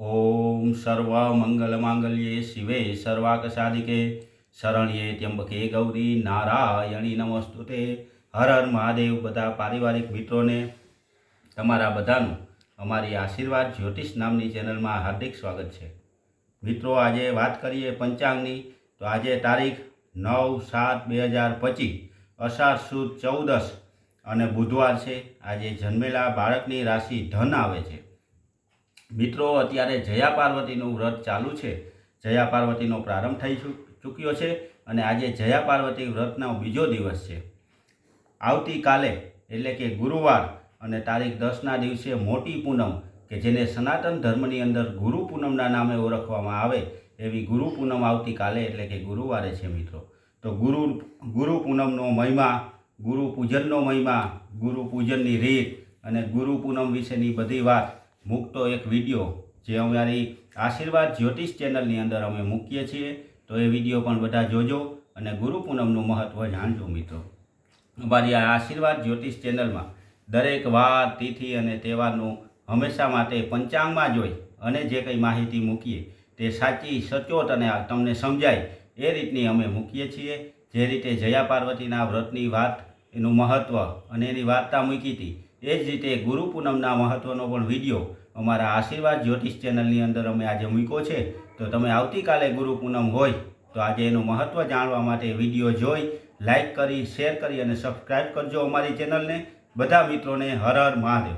ओम सर्व मंगल मांगल्ये शिवे सर्वाक साधिके शरण्ये त्र्यंबके गौरी नारायणी नमस्तुते। हर हर महादेव। बधा पारिवारिक मित्रों ने तमारा बधानु अमारी आशीर्वाद ज्योतिष नामनी चेनल में हार्दिक स्वागत है। मित्रों, आजे बात करिए पंचांगनी तो आज तारीख 9/7/2025 अषाढ़ सुद 14 અને બુધવાર છે। આજે જન્મેલા બાળકની રાશિ ધન આવે છે। મિત્રો, અત્યારે જયા પાર્વતીનું વ્રત ચાલુ છે। જયા પાર્વતીનો પ્રારંભ થઈ ચૂક્યો છે અને આજે જયા પાર્વતી વ્રતનો બીજો દિવસ છે। આવતીકાલે એટલે કે ગુરુવાર અને તારીખ 10ના દિવસે મોટી પૂનમ કે જેને સનાતન ધર્મની અંદર ગુરુ પૂનમના નામે ઓળખવામાં આવે એવી ગુરુ પૂનમ આવતીકાલે એટલે કે ગુરુવારે છે। મિત્રો, તો ગુરુ પૂનમનો મહિમા, ગુરુ પૂજનનો મહિમા, ગુરુ પૂજનની રીત અને ગુરુ પૂનમ વિશેની બધી વાત મૂકતો એક વિડીયો જે અમારી આશીર્વાદ જ્યોતિષ ચેનલની અંદર અમે મૂકીએ છીએ, તો એ વિડીયો પણ બધા જોજો અને ગુરુ પૂનમનું મહત્ત્વ જાણજો। મિત્રો, અમારી આ આશીર્વાદ જ્યોતિષ ચેનલમાં દરેક વાર, તિથિ અને તહેવારનું હંમેશા માટે પંચાંગમાં જોઈ અને જે કંઈ માહિતી મૂકીએ તે સાચી, સચોટ અને તમને સમજાય એ રીતની અમે મૂકીએ છીએ। જે રીતે જયા પાર્વતીના વ્રતની વાત, એનું મહત્ત્વ અને એની વાર્તા મૂકી હતી, એ જ રીતે ગુરુ પૂનમના મહત્ત્વનો પણ વિડીયો અમારા આશીર્વાદ જ્યોતિષ ચેનલની અંદર અમે આજે મૂક્યો છે। તો તમે આવતીકાલે ગુરુ પૂનમ હોય તો આજે એનું મહત્ત્વ જાણવા માટે વિડીયો જોઈ, લાઇક કરી, શેર કરી અને સબસ્ક્રાઈબ કરજો અમારી ચેનલને। બધા મિત્રોને હર હર મહાદેવ।